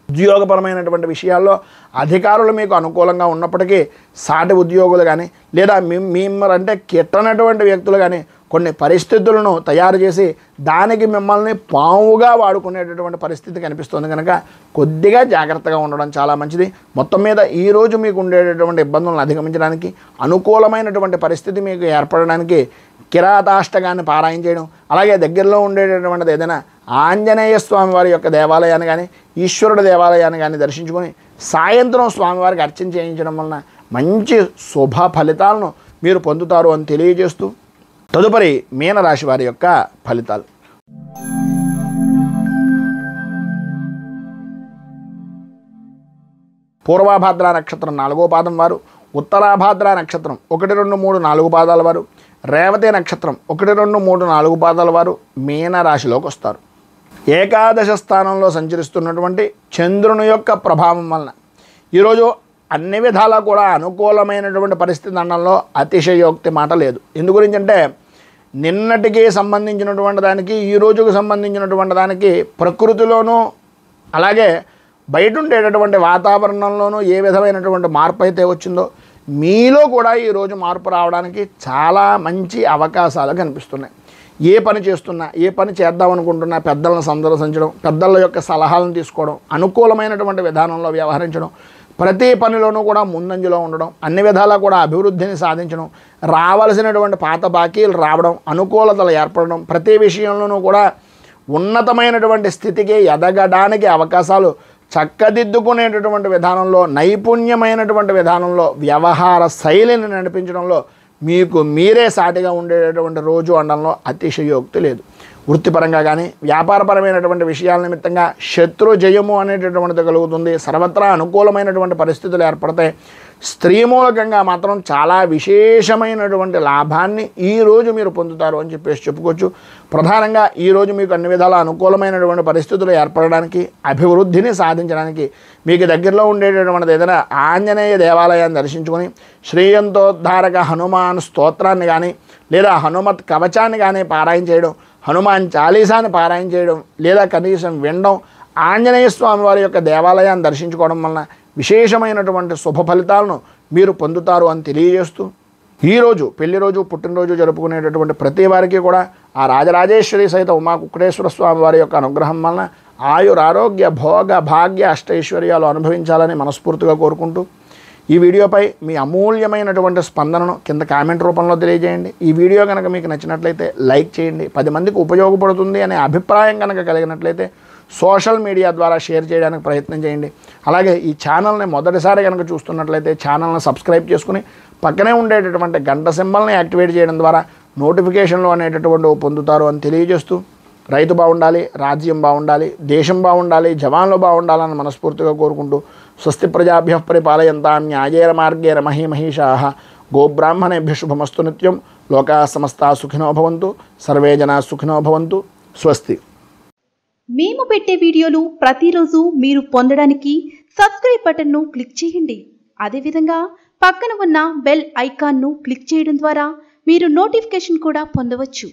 ఉద్యోగపరమైనటువంటి విషయాల్లో అధికారులు మీకు అనుకూలంగా ఉన్నప్పటికీ సాటి ఉద్యోగులు కానీ లేదా మిమ్మల్ని కిట్టనటువంటి వ్యక్తులు కానీ కొన్ని పరిస్థితులను తయారు చేసి దానికి మిమ్మల్ని పావుగా వాడుకునేటటువంటి పరిస్థితి కనిపిస్తుంది. కనుక కొద్దిగా జాగ్రత్తగా ఉండడం చాలా మంచిది. మొత్తం మీద ఈరోజు మీకు ఉండేటటువంటి ఇబ్బందులను అధిగమించడానికి, అనుకూలమైనటువంటి పరిస్థితి మీకు ఏర్పడడానికి కిరాతాష్టకాన్ని పారాయణ చేయడం, అలాగే దగ్గరలో ఉండేటటువంటిది ఏదైనా ఆంజనేయ స్వామి వారి యొక్క దేవాలయాన్ని కానీ ఈశ్వరుడు దేవాలయాన్ని కానీ దర్శించుకొని సాయంత్రం స్వామివారికి అర్చన చేయించడం వలన మంచి శుభ ఫలితాలను మీరు పొందుతారు అని తెలియజేస్తూ తదుపరి మీనరాశి వారి యొక్క ఫలితాలు. పూర్వభాద్ర నక్షత్రం 4వ పాదం వారు, ఉత్తరాభాద్ర నక్షత్రం 1, 2, 3, 4 పాదాల వారు, రేవతి నక్షత్రం 1, 2, 3, 4 పాదాల వారు మీనరాశిలోకి వస్తారు. ఏకాదశ స్థానంలో సంచరిస్తున్నటువంటి చంద్రుని యొక్క ప్రభావం వలన ఈరోజు అన్ని విధాలా కూడా అనుకూలమైనటువంటి పరిస్థితి అనడంలో అతిశయోక్తి మాట లేదు. ఎందు గురించి అంటే నిన్నటికి సంబంధించినటువంటి దానికి ఈ రోజుకు సంబంధించినటువంటి దానికి ప్రకృతిలోనూ అలాగే బయట ఉండేటటువంటి వాతావరణంలోనూ ఏ విధమైనటువంటి మార్పు అయితే వచ్చిందో మీలో కూడా ఈరోజు మార్పు రావడానికి చాలా మంచి అవకాశాలు కనిపిస్తున్నాయి. ఏ పని చేస్తున్నా, ఏ పని చేద్దామనుకుంటున్నా పెద్దలను సందర్శించడం, పెద్దల యొక్క సలహాలను తీసుకోవడం, అనుకూలమైనటువంటి విధానంలో వ్యవహరించడం, ప్రతి పనిలోనూ కూడా ముందంజలో ఉండడం, అన్ని విధాలా కూడా అభివృద్ధిని సాధించడం, రావాల్సినటువంటి పాత బాకీలు రావడం, అనుకూలతలు ఏర్పడడం, ప్రతి విషయంలోనూ కూడా ఉన్నతమైనటువంటి స్థితికి ఎదగడానికి అవకాశాలు చక్కదిద్దుకునేటటువంటి విధానంలో, నైపుణ్యమైనటువంటి విధానంలో, వ్యవహార శైలిని నడిపించడంలో మీకు మీరే సాటిగా ఉండేటటువంటి రోజు అనడంలో అతిశయోక్తి లేదు. వృత్తిపరంగా కానీ వ్యాపారపరమైనటువంటి విషయాల నిమిత్తంగా శత్రు జయము అనేటటువంటిది కలుగుతుంది. సర్వత్రా అనుకూలమైనటువంటి పరిస్థితులు ఏర్పడతాయి. స్త్రీ మూలకంగా మాత్రం చాలా విశేషమైనటువంటి లాభాన్ని ఈరోజు మీరు పొందుతారు అని చెప్పేసి చెప్పుకోవచ్చు. ప్రధానంగా ఈరోజు మీకు అన్ని విధాల అనుకూలమైనటువంటి పరిస్థితులు ఏర్పడడానికి, అభివృద్ధిని సాధించడానికి మీకు దగ్గరలో ఉండేటటువంటిది ఏదైనా ఆంజనేయ దేవాలయాన్ని దర్శించుకొని శ్రేయంతోద్ధారక హనుమాన్ స్తోత్రాన్ని కానీ లేదా హనుమత్ కవచాన్ని కానీ పారాయణ చేయడం, హనుమాన్ చాలీసాని పారాయణ చేయడం లేదా కనీసం వినడం, ఆంజనేయ స్వామి వారి యొక్క దేవాలయాన్ని దర్శించుకోవడం వలన విశేషమైనటువంటి శుభ ఫలితాలను మీరు పొందుతారు అని తెలియజేస్తూ, ఈరోజు పెళ్లి రోజు, పుట్టినరోజు జరుపుకునేటటువంటి ప్రతి వారికి కూడా ఆ రాజరాజేశ్వరి సహిత ఉమా కుక్కటేశ్వర స్వామి వారి యొక్క అనుగ్రహం వలన ఆయురారోగ్య భోగ భాగ్య అష్టైశ్వర్యాలు అనుభవించాలని మనస్ఫూర్తిగా కోరుకుంటూ, ఈ వీడియోపై మీ అమూల్యమైనటువంటి స్పందనను కింద కామెంట్ రూపంలో తెలియజేయండి. ఈ వీడియో కనుక మీకు నచ్చినట్లయితే లైక్ చేయండి. 10 మందికి ఉపయోగపడుతుంది అనే అభిప్రాయం కనుక కలిగినట్లయితే సోషల్ మీడియా ద్వారా షేర్ చేయడానికి ప్రయత్నం చేయండి. అలాగే ఈ ఛానల్ని మొదటిసారి కనుక చూస్తున్నట్లయితే ఛానల్ని సబ్స్క్రైబ్ చేసుకుని పక్కనే ఉండేటటువంటి గంట సింబల్ని యాక్టివేట్ చేయడం ద్వారా నోటిఫికేషన్లు అనేటటువంటివి పొందుతారు అని తెలియజేస్తూ, రైతు బాగుండాలి, రాజ్యం బాగుండాలి, దేశం బాగుండాలి, జవాన్లు బాగుండాలని మనస్ఫూర్తిగా కోరుకుంటూ, స్వస్తి ప్రజాభ్యః పరిపాలయంతాం న్యాయేన మార్గేణ మహీమహీషాః గోబ్రాహ్మణేభ్యః శుభమస్తు నిత్యం. లోకాః సమస్తాః సుఖినో భవంతు, సర్వే జనాః సుఖినో భవంతు. స్వస్తి. మేము పెట్టే వీడియోలు ప్రతిరోజు మీరు పొందడానికి సబ్స్క్రైబ్ బటన్ను క్లిక్ చేయండి. అదేవిధంగా పక్కన ఉన్న బెల్ ఐకాన్ను క్లిక్ చేయడం ద్వారా మీరు నోటిఫికేషన్ కూడా పొందవచ్చు.